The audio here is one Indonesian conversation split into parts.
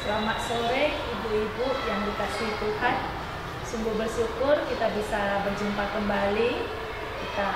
Selamat sore ibu-ibu yang dikasihi Tuhan. Sungguh bersyukur kita bisa berjumpa kembali. Kita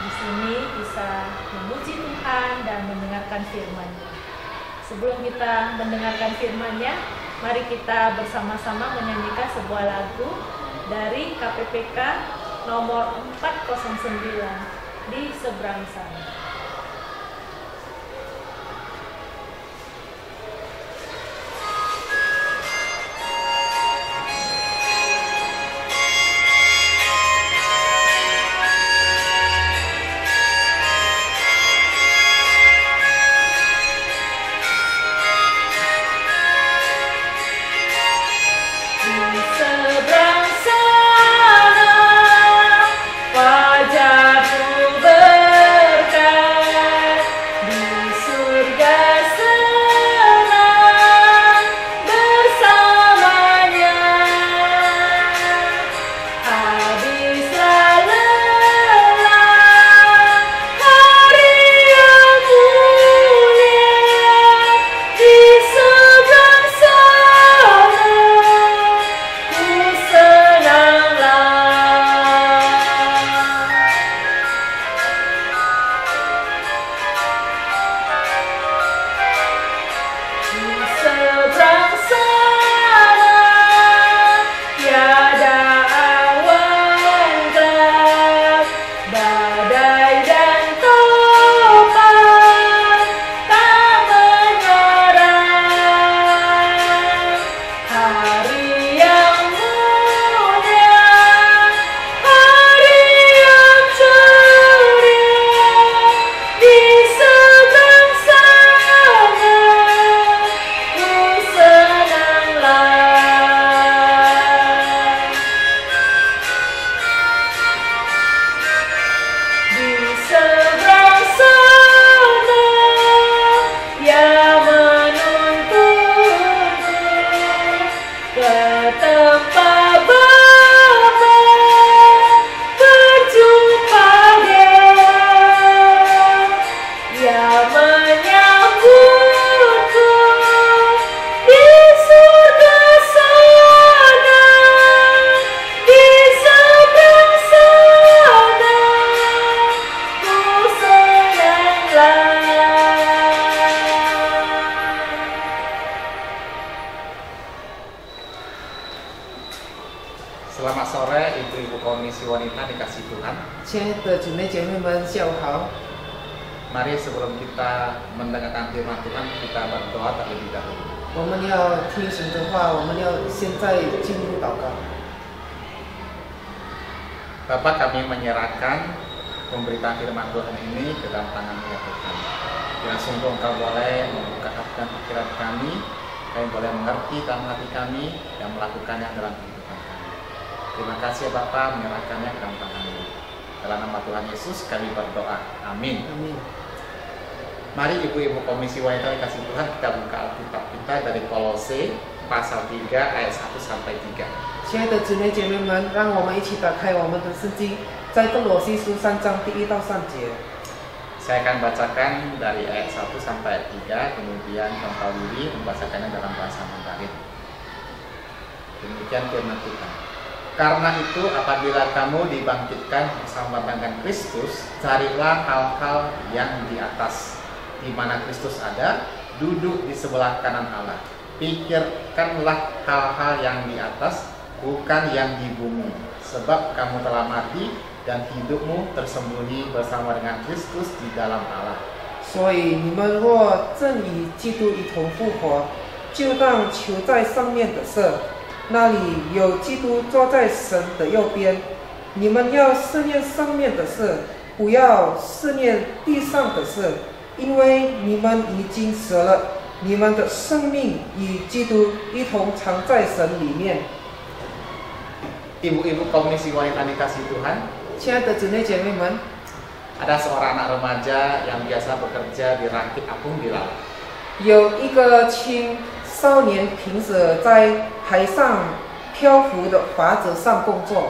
di sini bisa memuji Tuhan dan mendengarkan firman-Nya. Sebelum kita mendengarkan firman-Nya, mari kita bersama-sama menyanyikan sebuah lagu dari KPPK nomor 409 di seberang sana. Selamat sore ibu-ibu komisi wanita dikasih Tuhan. 亲爱的姊妹姐妹们，下午好。 Mari sebelum kita mendengarkan firman Tuhan, kita berdoa terlebih dahulu. 我们要听神的话，我们要现在进入祷告。 Bapak, kami menyerahkan pemberitaan firman Tuhan ini ke dalam tangan-Mu ya Tuhan. Bila sungguh Engkau boleh membuka hati dan pikiran kami boleh mengerti dalam hati kami dan melakukannya dalam kehidupan kami. Terima kasih Bapak, menyerahkannya ke dalam tangan-Mu. Dalam nama Tuhan Yesus kami berdoa. Amin. Amin. Mari ibu-ibu komisi wanita dikasih Tuhan, kita buka Alkitab kita dari Kolose pasal 3 ayat 1 sampai 3. 亲爱的姊妹姐妹们，让我们一起打开我们的圣经，在哥罗西书3章第1到3节。 Saya akan bacakan dari ayat 1 sampai ayat 3, kemudian Kang Willy membacakannya dalam bahasa Mandarin. Demikian firman Tuhan. Karena itu apabila kamu dibangkitkan bersama dengan Kristus, carilah hal-hal yang di atas, di mana Kristus ada, duduk di sebelah kanan Allah. Pikirkanlah hal-hal yang di atas, bukan yang di bumi, sebab kamu telah mati dan hidupmu tersembunyi bersama dengan Kristus di dalam Allah. 所以你们若正与基督一同复活，就当求在上面的事，那里有基督坐在神的右边。你们要思念上面的事，不要思念地上的事，因为你们已经死了，你们的生命与基督一同藏在神里面。 Ibu-ibu komisi wanita dikasih Tuhan, 亲爱的姊妹姐妹们， ada seorang anak remaja yang biasa bekerja di rakit apung di laut. 有一个青少年平时在海上漂浮的筏子上工作。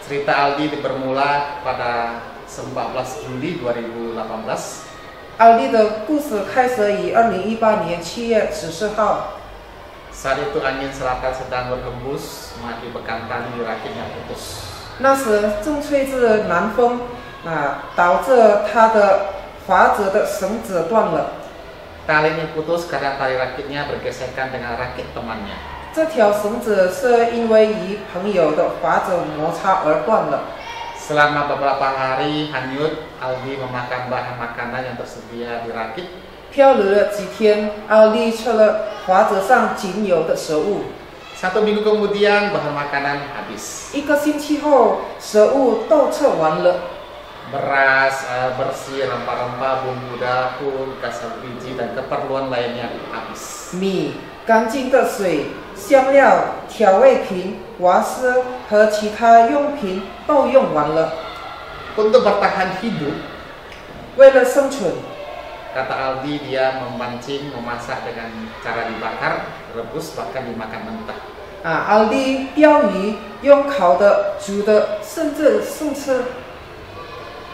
Cerita Aldi bermula pada 14 Juli 2018. 奥利的故事开始于2018年7月14号。Saat itu angin selatan sedang berhembus, mengakibatkan tali di rakitnya putus. 那时正吹着南风，导致他的筏子的绳子断了。 Tali ini putus karena tali rakitnya bergesekan dengan rakit temannya. 这条绳子是因为与朋友的筏子摩擦而断了。 Selama beberapa hari hanyut, Aldi memakan bahan makanan yang tersedia di rakit. 漂流了几天，奥利吃了筏子上仅有的食物。 1 minggu kemudian bahan makanan habis. 1个星期后，食物都吃完了。 Beras, air bersih, rempah-rempah, bumbu dapur, kasar biji dan keperluan lainnya habis. 米、干净的水、香料、调味品、瓦斯和其他用品都用完了。 Untuk bertahan hidup, 为了生存， kata Aldi, dia memancing, memasak dengan cara dibakar, rebus, bahkan dimakan mentah. 奥利钓鱼用烤的、煮的，甚至生吃。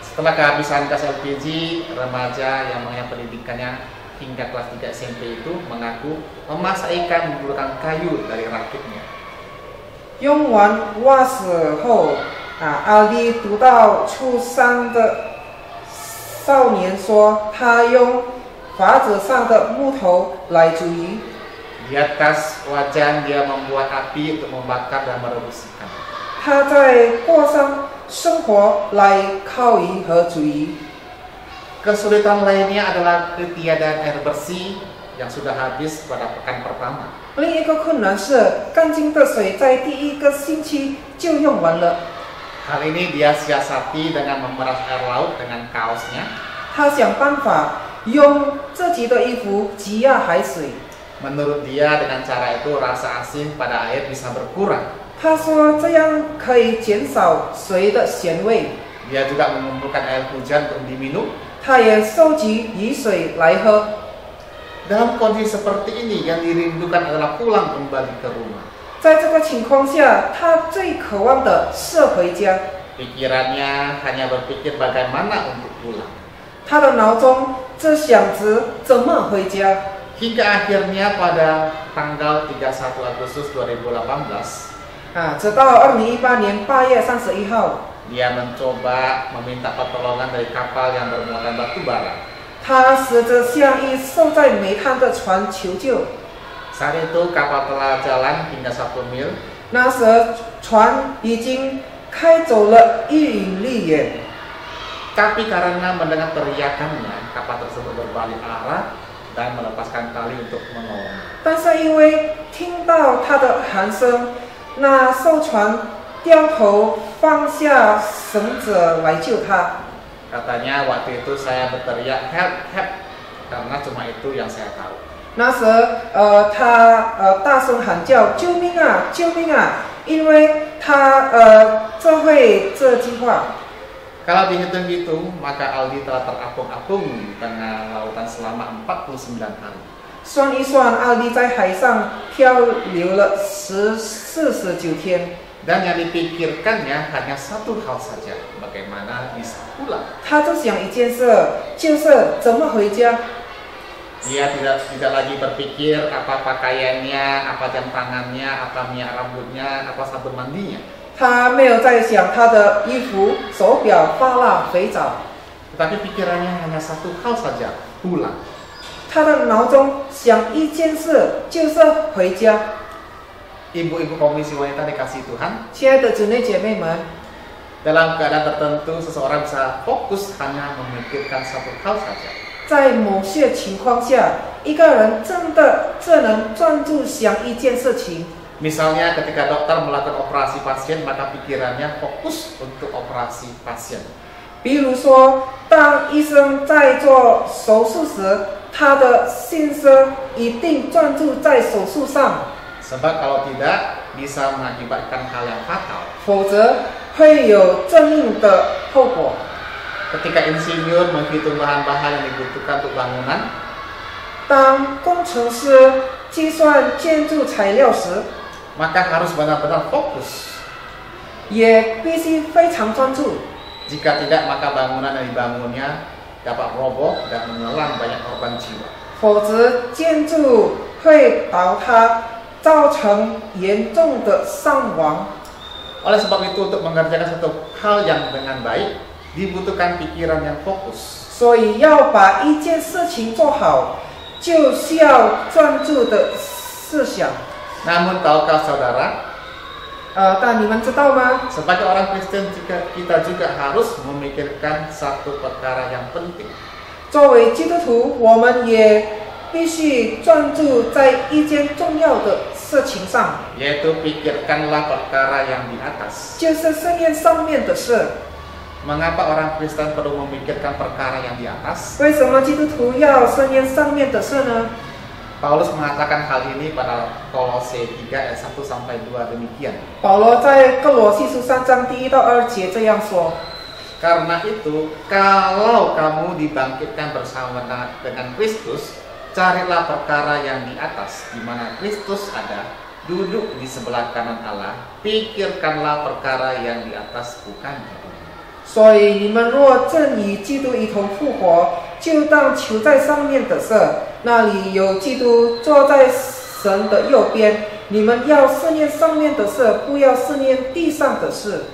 Setelah kehabisan gas LPG, remaja yang mengenyam pendidikannya hingga kelas 3 SMP itu mengaku memasak ikan menggunakan kayu dari rakitnya. 用完瓦斯后，奥利读到初三的少年说，他用筏子上的木头来煮鱼。 Di atas wajan dia membuat api untuk membakar dan merebus ikan. 他在过上生活来烤鱼和煮鱼。 Kesulitan lainnya adalah ketiadaan air bersih yang sudah habis pada pekan pertama. 另一个困难是，干净的水在第1个星期就用完了。 Hal ini dia siasati dengan memeras air laut dengan kaosnya. 他想办法用自己的衣服挤压海水。 Menurut dia dengan cara itu rasa asin pada air bisa berkurang. 他说这样可以减少水的咸味。 Dia juga mengumpulkan air hujan untuk diminum. 他也收集雨水来喝。 Dalam kondisi seperti ini yang dirindukan adalah pulang kembali ke rumah. 在这个情况下，他最渴望的是回家。 Pikirannya hanya berpikir bagaimana untuk pulang. 他的脑中只想着怎么回家。 Hingga akhirnya pada tanggal 31 Agustus 2018, 直到2018年8月31号， dia mencoba meminta pertolongan dari kapal yang bermuatan batu bara. 他试着向一受在煤炭的船求救。 Saat itu kapal telah jalan hingga 1 mil. 那时船已经开走了1英里远， Tapi karena mendengar teriakannya, kapal tersebut berbalik arah dan melepaskan tali untuk menolong. 但是因为听到他的喊声，那艘船掉头放下绳子来救他。 Katanya waktu itu saya berteriak help help karena cuma itu yang saya tahu. 那时他大声喊叫救命啊救命啊，因为他这会这句话。 Kalau dihitung gitu, maka Aldi telah terapung-apung di tengah lautan selama 49 hari. 算一算，奥利在海上漂流了49天。 Dan yang dipikirkannya hanya satu hal saja, bagaimana bisa pulang. 他只想一件事，就是怎么回家。 Dia tidak lagi berpikir apa pakaiannya, apa jam tangannya, apa minyak rambutnya, apa sabun mandinya. 他没有在想他的衣服、手表、发蜡、肥皂， Tetapi pikirannya hanya satu hal saja, pulang. 他的脑中想一件事，就是回家。 Ibu-ibu komisi wanita dikasih Tuhan, 亲爱的姊妹姐妹们， dalam keadaan tertentu seseorang bisa fokus hanya memikirkan satu hal saja. 在某些情况下，一个人真的只能专注想一件事情。 Misalnya ketika dokter melakukan operasi pasien, maka pikirannya fokus untuk operasi pasien. 比如说，当医生在做手术时，他的心思一定专注在手术上， Sebab kalau tidak bisa mengakibatkan hal yang fatal. 否则会有致命的后果。 Ketika insinyur menghitung bahan-bahan yang dibutuhkan untuk bangunan, 当工程师计算建筑材料时， maka harus benar-benar fokus. 也必须非常专注。 Jika tidak, maka bangunan yang dibangunnya dapat roboh dan menelan banyak korban jiwa. 否则建筑会倒塌，造成严重的伤亡。 Oleh sebab itu untuk mengerjakan satu hal yang dengan baik dibutuhkan pikiran yang fokus. 所以要把一件事情做好，就需要专注的思想。 Namun tahukah saudara, 但你们知道吗？ sebagai orang Kristen kita juga harus memikirkan satu perkara yang penting. 作为基督徒，我们也必须专注在一件重要的事情上， Yaitu pikirkanlah perkara yang di atas. 就是圣殿上面的事。 Mengapa orang Kristen perlu memikirkan perkara yang di atas? 为什么基督徒要圣殿上面的事呢？ Paulus mengatakan hal ini pada Kolose 3 ayat 1 sampai 2 demikian. 保罗在哥罗西书3章1到2节这样说： Karena itu, kalau kamu dibangkitkan bersama dengan Kristus, carilah perkara yang di atas, di mana Kristus ada, duduk di sebelah kanan Allah. Pikirkanlah perkara yang di atas, bukan di bumi. 所以你们若正与基督一同复活，就当求在上面的事，那里有基督坐在神的右边。你们要思念上面的事，不要思念地上的事。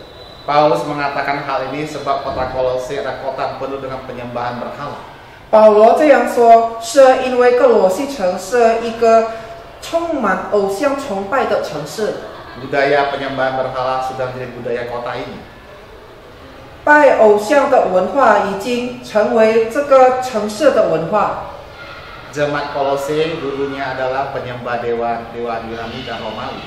Paulus mengatakan hal ini sebab kota Kolose adalah kota penuh dengan penyembahan berhala. 保罗这样说，是因为哥罗西城是一个充满偶像崇拜的城市， Budaya penyembahan berhala sudah menjadi budaya kota ini. 拜偶像的文化已经成为这个城市的文化。 Jemaat Kolose dulunya adalah penyembah dewa-dewa Yunani dan Romawi.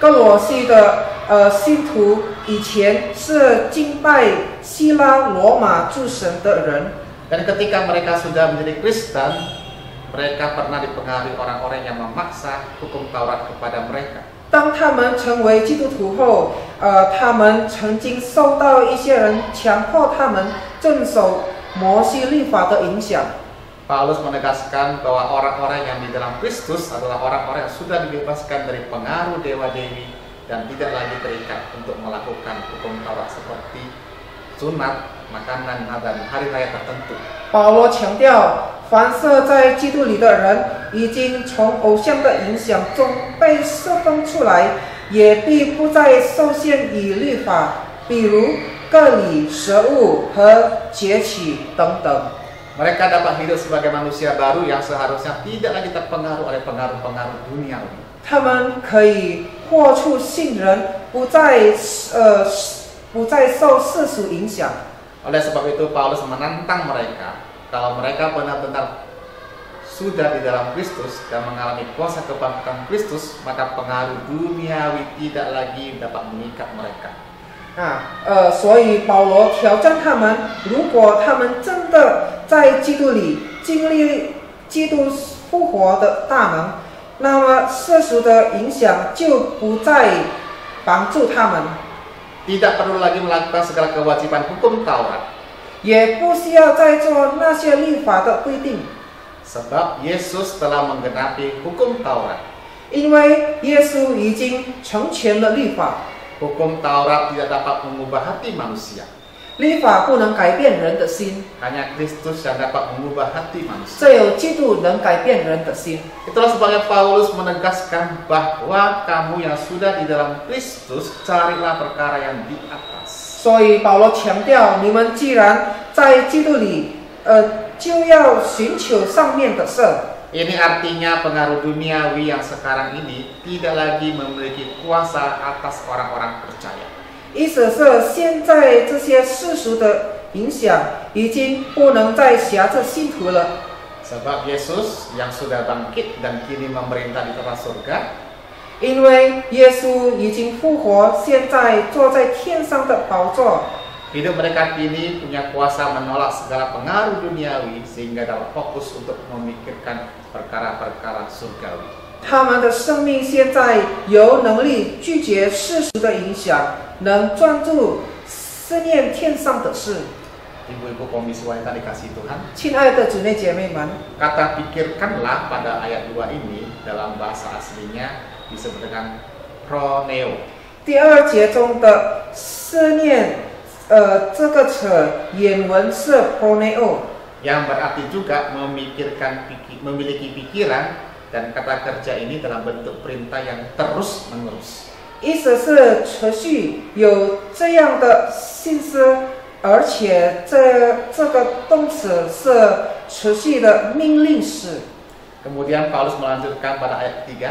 哥罗西的信徒以前是敬拜希腊罗马诸神的人， Dan ketika mereka sudah menjadi Kristen, mereka pernah dipengaruhi orang-orang yang memaksa hukum Taurat kepada mereka. 当他们成为基督徒后，他们曾经受到一些人强迫他们遵守摩西律法的影响。 Paulus menegaskan bahwa orang-orang yang di dalam Kristus adalah orang-orang yang sudah dibebaskan dari pengaruh dewa-dewi dan tidak lagi terikat untuk melakukan hukum Taurat seperti sunat, makanan, dan hari raya tertentu. 保罗强调，凡是在基督里的人，已经从偶像的影响中被释放出来，也必不再受限于律法，比如割礼、食物和节期等等。 Mereka dapat hidup sebagai manusia baru yang seharusnya tidak lagi terpengaruh oleh pengaruh-pengaruh duniawi. 他们可以活出信人，不再受世俗影响。 Oleh sebab itu Paulus menantang mereka, kalau mereka benar-benar sudah di dalam Kristus dan mengalami kuasa kebangkitan Kristus, maka pengaruh duniawi tidak lagi dapat mengikat mereka. 所以保罗挑战他们，如果他们真的在基督里经历基督复活的大能，那么世俗的影响就不再帮助他们。 Tidak perlu lagi melakukan segala kewajiban hukum Taurat. 也不需要再做那些律法的规定， Sebab Yesus telah menggenapi hukum Taurat. 因为耶稣已经成全了律法。 Hukum Taurat tidak dapat mengubah hati manusia. 律法不能改变人的心， Hanya Kristus yang dapat mengubah hati manusia. 只有基督能改变人的心。 Itulah sebabnya Paulus menegaskan bahwa kamu yang sudah di dalam Kristus, carilah perkara yang di atas. 所以保罗强调，你们既然在基督里，就要寻求上面的事。 Ini artinya pengaruh duniawi yang sekarang ini tidak lagi memiliki kuasa atas orang-orang percaya. 意思是，现在这些世俗的影响已经不能再辖制信徒了。 Sebab Yesus yang sudah bangkit dan kini memerintah di tanah surga, 因为耶稣已经复活，现在坐在天上的宝座。 hidup mereka kini punya kuasa menolak segala pengaruh duniawi sehingga dapat fokus untuk memikirkan perkara-perkara surgawi. 他们的生命现在有能力拒绝世俗的影响，能专注思念天上的事。 Ibu-ibu komisi wanita dikasih Tuhan, 亲爱的姊妹姐妹们， kata pikirkanlah pada ayat 2 ini dalam bahasa aslinya disebut dengan proneo. 第2节中的思念。 这个词原文是 proneo， yang berarti juga memiliki pikiran Dan kata kerja ini dalam bentuk perintah yang terus menerus. 意思是持续有这样的心思，而且这个动词是持续的命令式。 Kemudian Paulus melanjutkan pada ayat 3.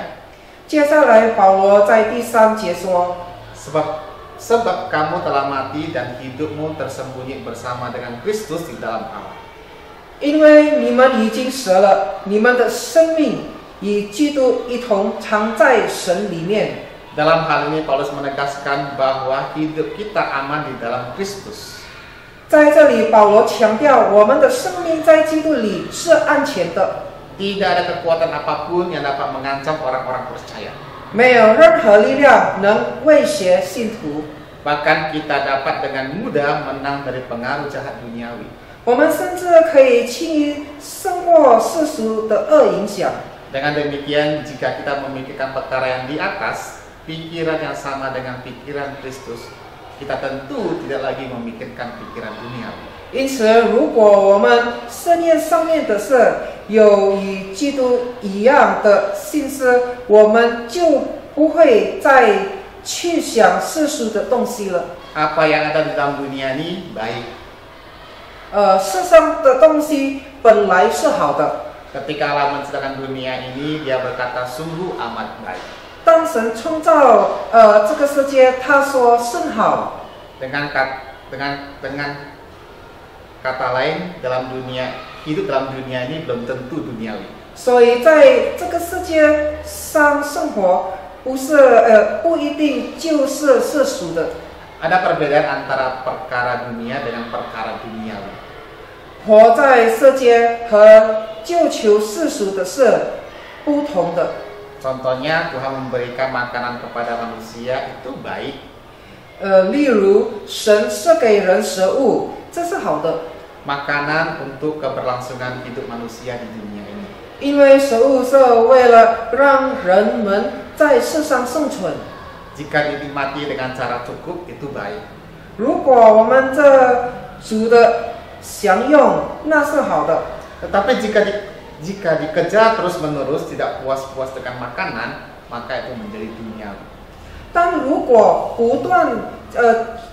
接下来保罗在第3节说。 Sebab kamu telah mati dan hidupmu tersembunyi bersama dengan Kristus di dalam Allah. 因为你们已经死了，你们的生命与基督一同藏在神里面。 Dalam hal ini Paulus menegaskan bahwa hidup kita aman di dalam Kristus. 在这里，保罗强调我们的生命在基督里是安全的。 Tidak ada kekuatan apapun yang dapat mengancam orang-orang percaya. 没有任何力量能威胁信徒。 Bahkan kita dapat dengan mudah menang dari pengaruh jahat duniawi. 我们甚至可以轻易胜过世俗的恶影响。 Dengan demikian, jika kita memikirkan perkara yang di atas, pikiran yang sama dengan pikiran Kristus, kita tentu tidak lagi memikirkan pikiran duniawi. 因此，如果我们思念上面的事，有与基督一样的心思，我们就不会再去想世俗的东西了。 Apa yang ada di dalam dunia ini baik. 世上的东西本来是好的。 Ketika Allah menciptakan dunia ini, Dia berkata sungguh amat baik. 当神创造这个世界，他说甚好。 Dengan kata lain, dalam dunia hidup dalam dunia ini belum tentu duniawi. 所以在这个世界上生活，不一定就是世俗的。 Ada perbedaan antara perkara dunia dengan perkara duniawi. 活在世界和追求世俗的是不同的。 Contohnya Tuhan memberikan makanan kepada manusia itu baik. 例如神是给人食物，这是好的。 Makanan untuk keberlangsungan hidup manusia di dunia ini. 因为食物是为了让人们在世上生存。 Jika dinikmati dengan cara cukup itu baik. 如果我们这主的享用，那是好的。 Tetapi jika dikejar terus-menerus tidak puas-puas dengan makanan, maka itu menjadi duniawi. 但如果不断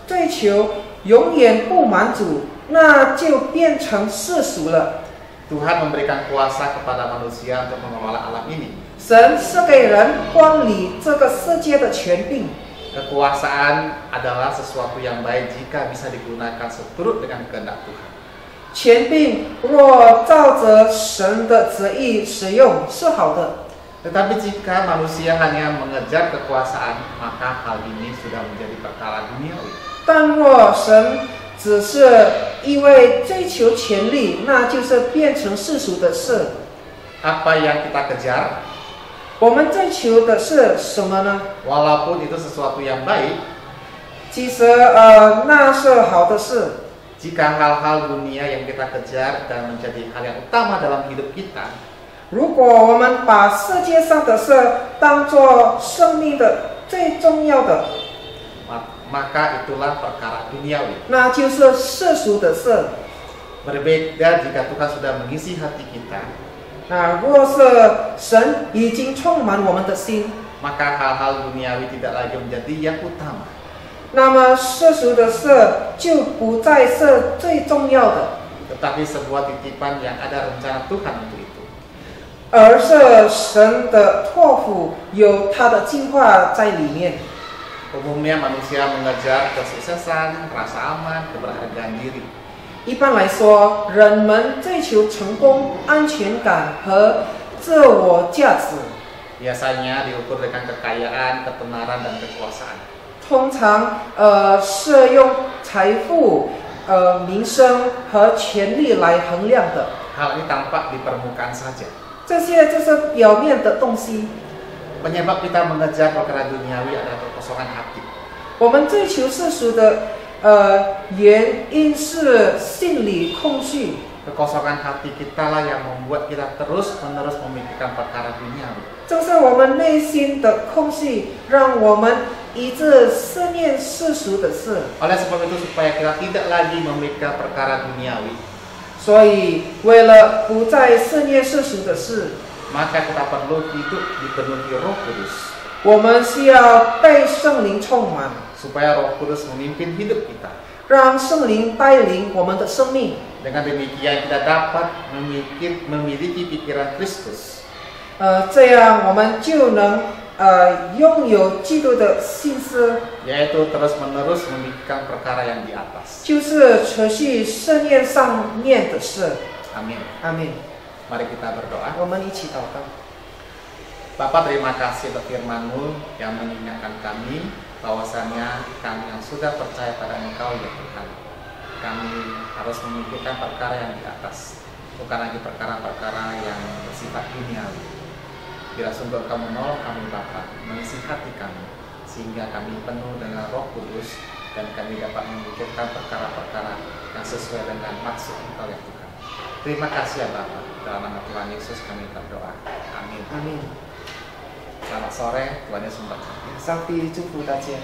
追求，永远不满足，那就变成世俗了。 Tuhan memberikan kuasa kepada manusia untuk mengelola alam ini. 神是给人管理这个世界的权柄。 Kekuasaan adalah sesuatu yang baik jika bisa digunakan seturut dengan kehendak Tuhan. 权柄若照着神的旨意使用是好的， Tetapi jika manusia hanya mengejar kekuasaan, maka hal ini sudah menjadi perkara duniawi. 但若神只是因为追求权力，那就是变成世俗的事。 Apa yang kita kejar, 我们追求的是什么呢？ walaupun itu sesuatu yang baik, 其实那是好的事。 jika hal-hal dunia yang kita kejar dan menjadi hal yang utama dalam hidup kita, 如果我们把世界上的事当作生命的最重要的， maka itulah perkara duniawi. 那就是世俗的事。 Berbeda jika Tuhan sudah mengisi hati kita, 那若是神已经充满我们的心， maka hal-hal duniawi tidak lagi menjadi yang utama. 那么世俗的事就不再是最重要的， Tetapi sebuah titipan yang ada rencana Tuhan untuk itu. 而是神的托付，有他的计划在里面。 Umumnya manusia mengejar kesuksesan, rasa aman, keberhargaan diri. 一般来说，人们追求成功、安全感和自我价值， Biasanya diukur dengan kekayaan, ketenaran, dan kekuasaan. 通常是用财富、名声和权力来衡量的。 Hal ini tampak di permukaan saja. 这些就是表面的东西。 Penyebab kita mengejar perkara duniawi adalah kekosongan hati. 我们追求世俗的原因是心理空虚。 Kekosongan hati kita lah yang membuat kita terus-menerus memikirkan perkara duniawi. 正是我们内心的空虚，让我们一直思念世俗的事。 Oleh sebab itu supaya kita tidak lagi memikirkan perkara duniawi, 所以，为了不再思念世俗的事， maka kita perlu hidup dipenuhi Roh Kudus 我们需要被圣灵充满， supaya Roh Kudus memimpin hidup kita. 让圣灵带领我们的生命。 Dengan demikian kita dapat memiliki pikiran Kristus. 这样我们就能拥有基督的心思， Yaitu terus-menerus memikirkan perkara yang di atas. 就是持续圣念上面的事。 Amin. 阿门。 Mari kita berdoa. 我们一起祷告。 Bapak, terima kasih untuk firman-Mu yang mengingatkan kami bahwasanya kami yang sudah percaya pada Engkau ya Tuhan, kami harus memikirkan perkara yang di atas, bukan lagi perkara-perkara yang bersifat duniawi. Bila sungguh Engkau menolong kami Bapa, mengisi hati kami, sehingga kami penuh dengan Roh Kudus dan kami dapat memikirkan perkara-perkara yang sesuai dengan maksud Engkau ya Tuhan. Terima kasih ya Bapa, dalam nama Tuhan Yesus kami berdoa. Amin. 阿门。 Selamat sore, Tuhan Yesus memberkati. 上帝祝福大家。